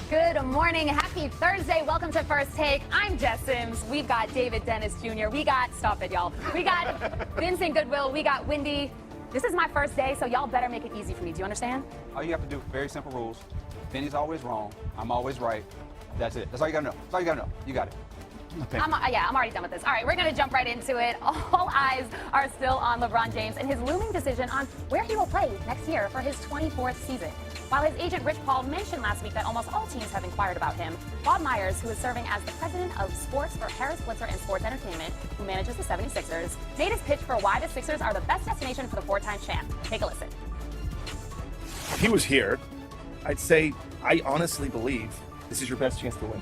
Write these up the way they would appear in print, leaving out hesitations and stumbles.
Good morning. Happy Thursday. Welcome to First Take. I'm Jess Sims. We've got David Dennis Jr. We got, stop it, y'all. We got Vincent Goodwill. We got Wendy. This is my first day, so y'all better make it easy for me. Do you understand? All you have to do, very simple rules. Vinny's always wrong. I'm always right. That's it. That's all you got to know. That's all you got to know. You got it. I'm already done with this. All right, we're going to jump right into it. All eyes are still on LeBron James and his looming decision on where he will play next year for his 24th season. While his agent Rich Paul mentioned last week that almost all teams have inquired about him, Bob Myers, who is serving as the president of sports for Harris Blitzer and Sports Entertainment, who manages the 76ers, made his pitch for why the Sixers are the best destination for the four-time champ. Take a listen. If he was here, I'd say I honestly believe this is your best chance to win.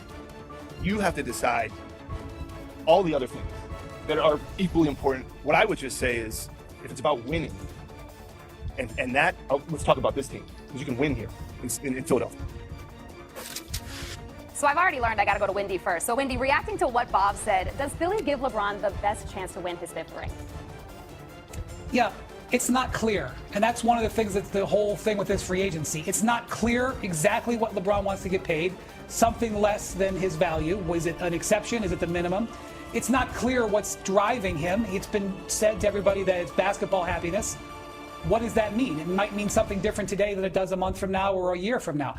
You have to decide all the other things that are equally important. What I would just say is, if it's about winning, and that, let's talk about this team, because you can win here in Philadelphia. So I've already learned I got to go to Wendy first. So Wendy, reacting to what Bob said, does Philly give LeBron the best chance to win his fifth ring? Yeah, it's not clear. And that's one of the things that's the whole thing with this free agency. It's not clear exactly what LeBron wants to get paid. Something less than his value. Was it an exception? Is it the minimum? It's not clear what's driving him. It's been said to everybody that it's basketball happiness. What does that mean? It might mean something different today than it does a month from now or a year from now.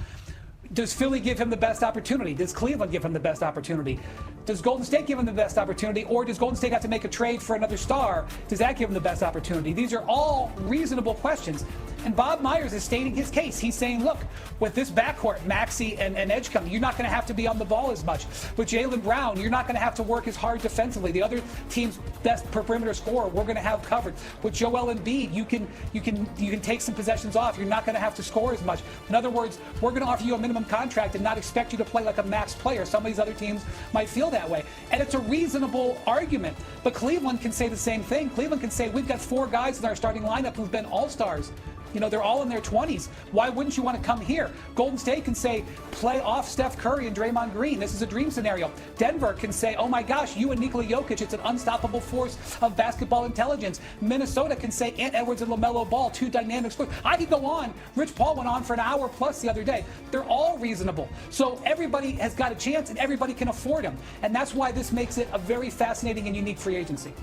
Does Philly give him the best opportunity? Does Cleveland give him the best opportunity? Does Golden State give him the best opportunity? Or does Golden State have to make a trade for another star? Does that give him the best opportunity? These are all reasonable questions. And Bob Myers is stating his case. He's saying, look, with this backcourt, Maxey and Edgecombe, you're not going to have to be on the ball as much. With Jaylen Brown, you're not going to have to work as hard defensively. The other team's best perimeter scorer, we're going to have covered. With Joel Embiid, you can take some possessions off. You're not going to have to score as much. In other words, we're going to offer you a minimum contract and not expect you to play like a max player. Some of these other teams might feel that way. And it's a reasonable argument. But Cleveland can say the same thing. Cleveland can say, we've got 4 guys in our starting lineup who've been all-stars. You know, they're all in their 20s. Why wouldn't you want to come here? Golden State can say, play off Steph Curry and Draymond Green. This is a dream scenario. Denver can say, oh my gosh, you and Nikola Jokic, it's an unstoppable force of basketball intelligence. Minnesota can say, Ant Edwards and LaMelo Ball, 2 dynamic sports. I could go on. Rich Paul went on for an hour plus the other day. They're all reasonable. So everybody has got a chance and everybody can afford them. And that's why this makes it a very fascinating and unique free agency.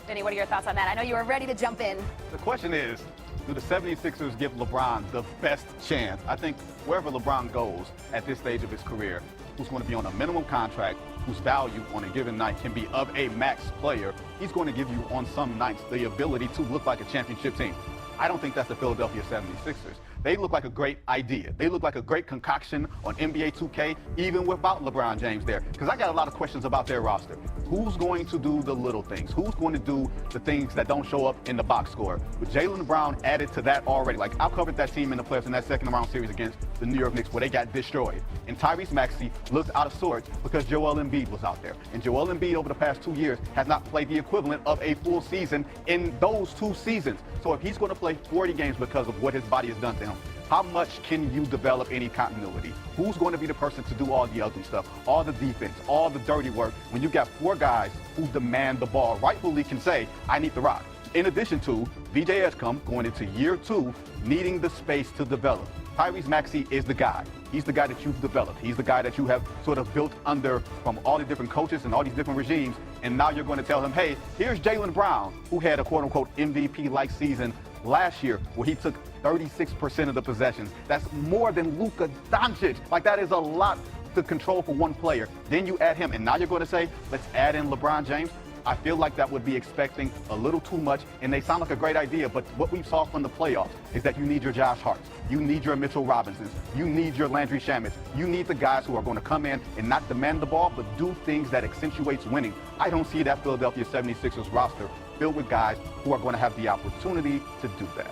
Vinny, what are your thoughts on that? I know you were ready to jump in. The question is, do the 76ers give LeBron the best chance? I think wherever LeBron goes at this stage of his career, who's going to be on a minimum contract, whose value on a given night can be of a max player, he's going to give you on some nights the ability to look like a championship team. I don't think that's the Philadelphia 76ers. They look like a great idea. They look like a great concoction on NBA 2K, even without LeBron James there. Because I got a lot of questions about their roster. Who's going to do the little things? Who's going to do the things that don't show up in the box score? With Jaylen Brown added to that already, like I covered that team in the playoffs in that second round series against the New York Knicks where they got destroyed. And Tyrese Maxey looked out of sorts because Joel Embiid was out there. And Joel Embiid over the past 2 years has not played the equivalent of a full season in those 2 seasons. So if he's going to play 40 games because of what his body has done to him, how much can you develop any continuity? Who's going to be the person to do all the ugly stuff, all the defense, all the dirty work, when you got 4 guys who demand the ball, rightfully can say, I need the rock. In addition to VJ Edgecombe going into year 2, needing the space to develop. Tyrese Maxey is the guy. He's the guy that you've developed. He's the guy that you have sort of built under from all the different coaches and all these different regimes. And now you're going to tell him, hey, here's Jaylen Brown, who had a quote-unquote MVP-like season last year where he took 36% of the possessions. That's more than Luka Doncic. Like, that is a lot to control for one player. Then you add him, and now you're going to say, let's add in LeBron James. I feel like that would be expecting a little too much, and they sound like a great idea, but what we saw from the playoffs is that you need your Josh Harts, you need your Mitchell Robinsons, you need your Landry Shamits, you need the guys who are going to come in and not demand the ball, but do things that accentuates winning. I don't see that Philadelphia 76ers roster filled with guys who are going to have the opportunity to do that.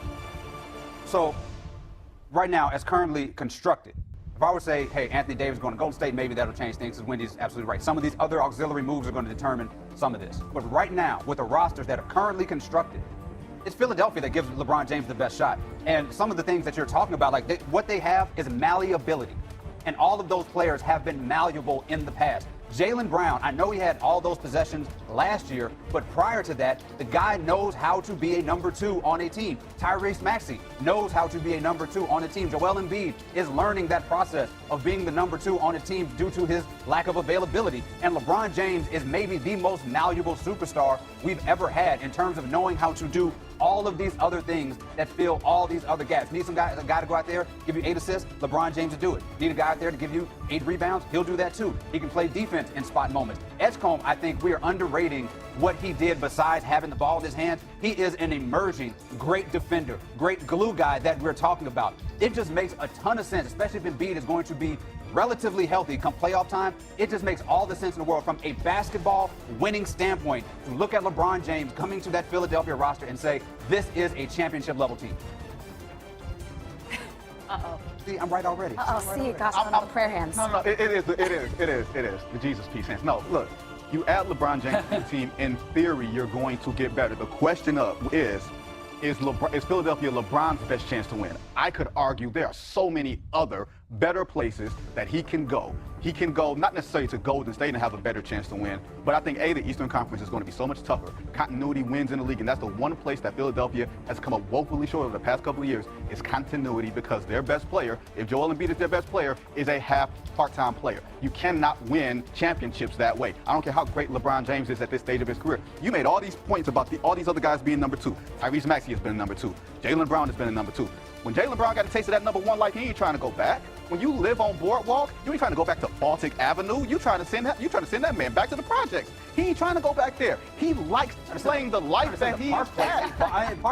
So, right now, as currently constructed, if I were to say, hey, Anthony Davis is going to Golden State, maybe that'll change things, because Wendy's absolutely right. Some of these other auxiliary moves are going to determine some of this. But right now, with the rosters that are currently constructed, it's Philadelphia that gives LeBron James the best shot. And some of the things that you're talking about, like what they have is malleability. And all of those players have been malleable in the past. Jaylen Brown, I know he had all those possessions last year, but prior to that, the guy knows how to be a number 2 on a team. Tyrese Maxey knows how to be a number 2 on a team. Joel Embiid is learning that process of being the number 2 on a team due to his lack of availability. And LeBron James is maybe the most malleable superstar we've ever had in terms of knowing how to do all of these other things that fill all these other gaps. Need a guy to go out there, give you 8 assists, LeBron James to do it. Need a guy out there to give you 8 rebounds, he'll do that too. He can play defense in spot moments. Edgecombe, I think we are underrating what he did besides having the ball in his hands. He is an emerging great defender, great glue guy that we're talking about. It just makes a ton of sense, especially if Embiid is going to be relatively healthy come playoff time. It just makes all the sense in the world from a basketball winning standpoint to look at LeBron James coming to that Philadelphia roster and say, this is a championship level team. Uh-oh. See, I'm right already. See, gosh, I'm the prayer hands. No, it is the Jesus peace hands. No, look, you add LeBron James to the team, in theory, you're going to get better. The question is Philadelphia LeBron's best chance to win? I could argue there are so many other better places that he can go. He can go not necessarily to Golden State and have a better chance to win, but I think the Eastern Conference is going to be so much tougher. Continuity wins in the league, and that's the one place that Philadelphia has come up woefully short over the past couple of years is continuity, because their best player, if Joel Embiid is their best player, is a part-time player. You cannot win championships that way. I don't care how great LeBron James is at this stage of his career. You made all these points about all these other guys being number 2. Tyrese Maxey has been a number 2. Jaylen Brown has been a number 2. When Jaylen Brown got a taste of that number 1 life, he ain't trying to go back. When you live on Boardwalk, you ain't trying to go back to Baltic Avenue. You trying to send that man back to the projects. He ain't trying to go back there. He likes playing the life that he has had.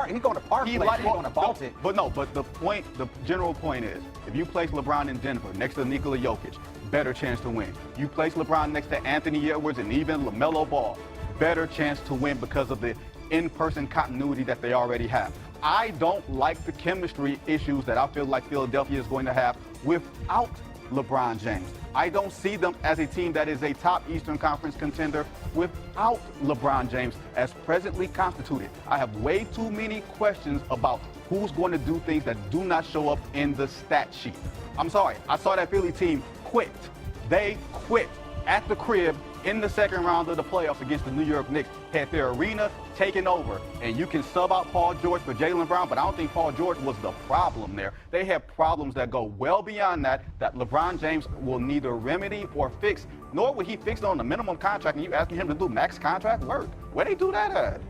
He's going to Park Place. He's going to Baltic. But the general point is, if you place LeBron in Denver next to Nikola Jokic, better chance to win. You place LeBron next to Anthony Edwards and even LaMelo Ball, better chance to win because of the in-person continuity that they already have. I don't like the chemistry issues that I feel like Philadelphia is going to have without LeBron James. I don't see them as a team that is a top Eastern Conference contender without LeBron James as presently constituted. I have way too many questions about who's going to do things that do not show up in the stat sheet. I'm sorry, I saw that Philly team quit. They quit at the crib in the second round of the playoffs against the New York Knicks, had their arena taken over. And you can sub out Paul George for Jaylen Brown, but I don't think Paul George was the problem there. They have problems that go well beyond that LeBron James will neither remedy or fix, nor will he fix it on the minimum contract, and you asking him to do max contract work. Where they do that at?